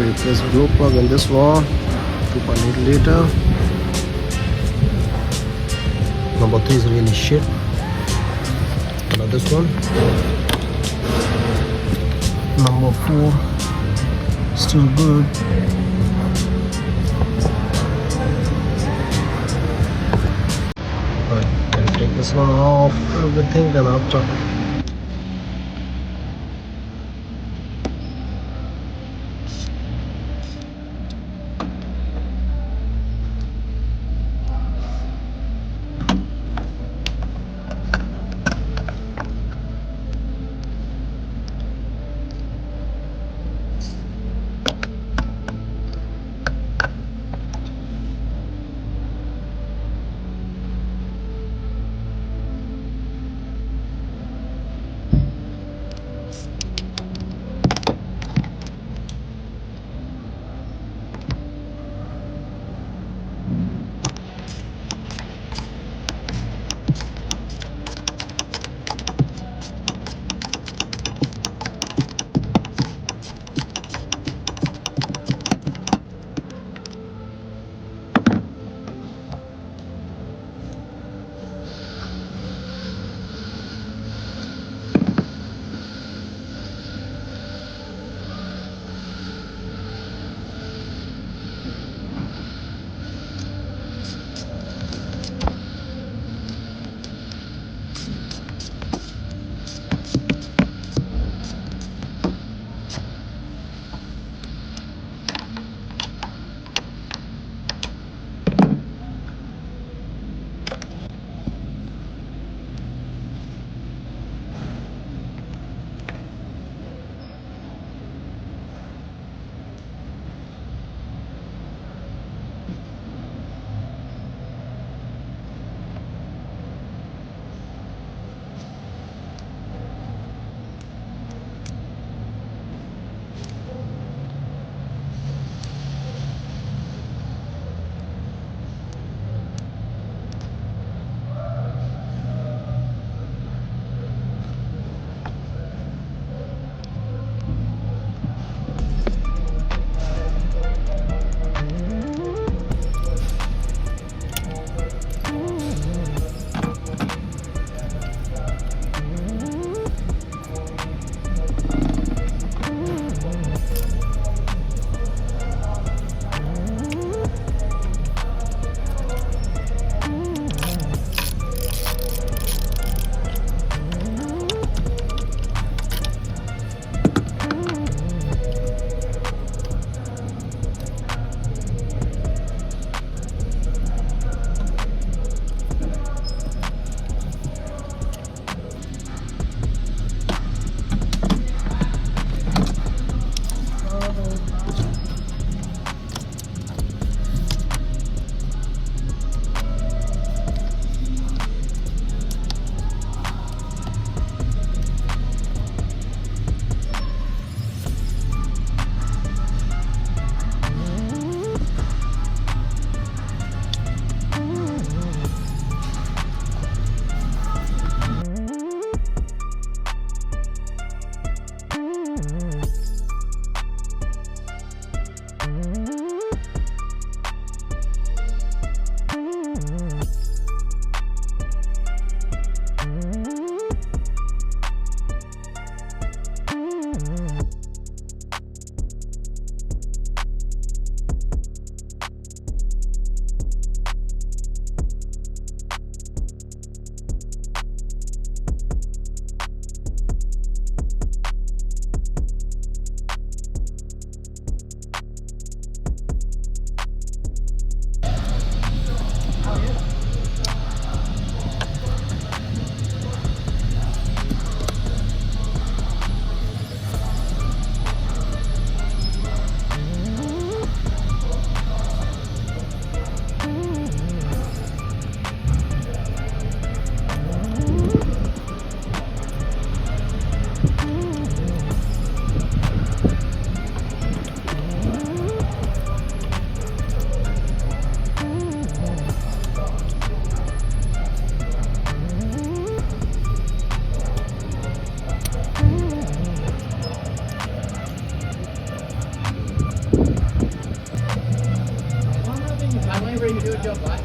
replace glow plug in this one. 2.8 liter. Number 3 is really shit. Now this one. Number 4 still good. But I'll take this one off everything, then after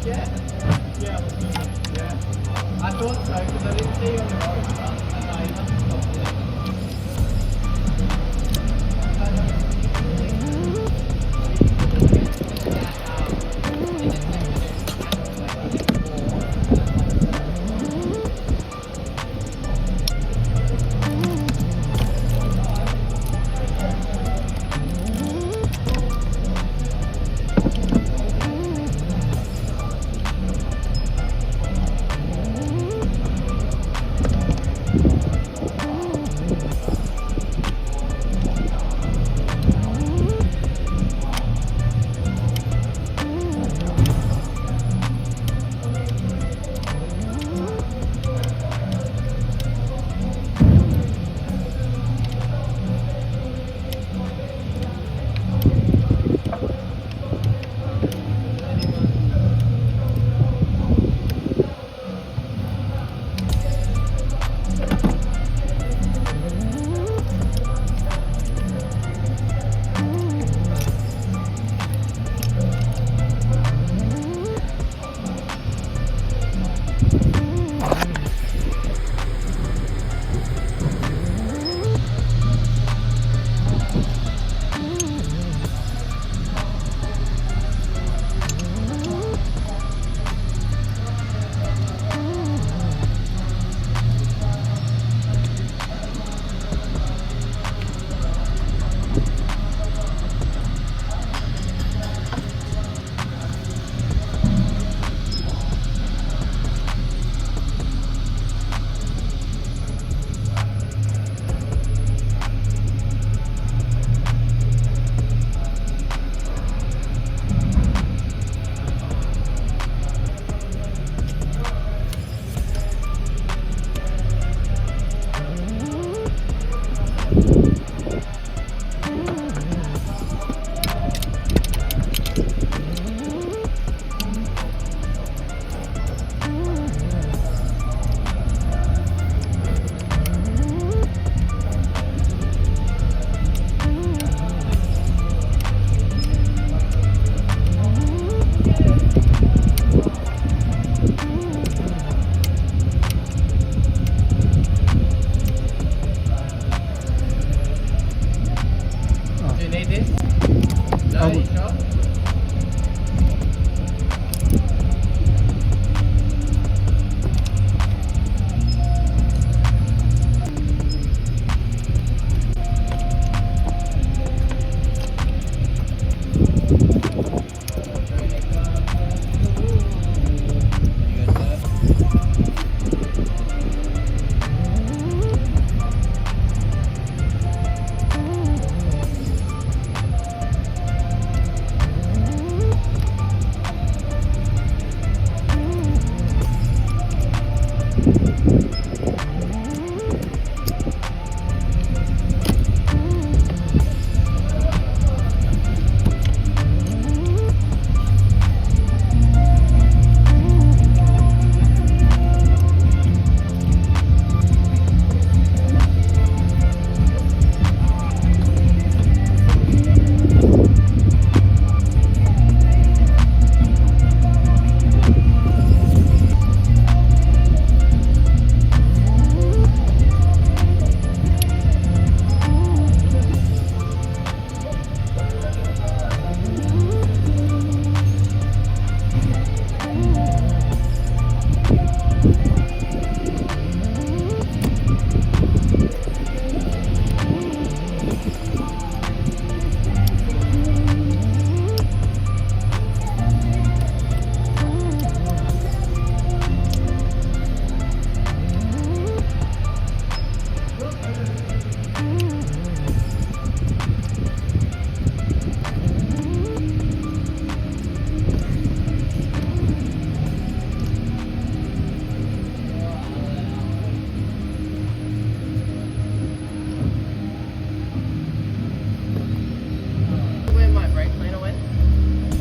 Yeah. Yeah, let's do it. Yeah. I thought so, because I didn't see you on the road. I you must have stopped there.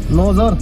No, sir.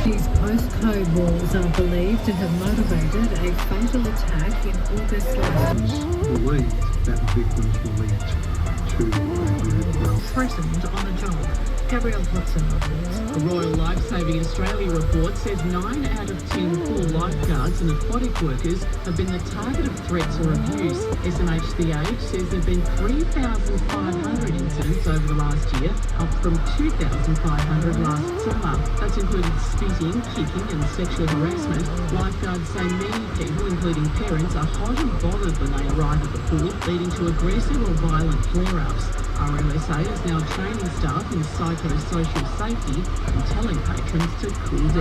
These postcode wars are believed to have motivated a fatal attack in August last year. Believed that the victims were linked to Threatened on the job. Gabrielle Watson reports. A Royal Lifesaving Australia report says 9 out of 10 pool lifeguards and aquatic workers have been the target of threats or abuse. SMHCH says there have been 3,500 incidents over the last year, up from 2,500 last summer. That's included spitting, kicking and sexual harassment. Lifeguards say many people, including parents, are hot and bothered when they arrive at the pool, leading to aggressive or violent flare-ups. RLSA is now training staff in psychosocial safety and telling patrons to cool down.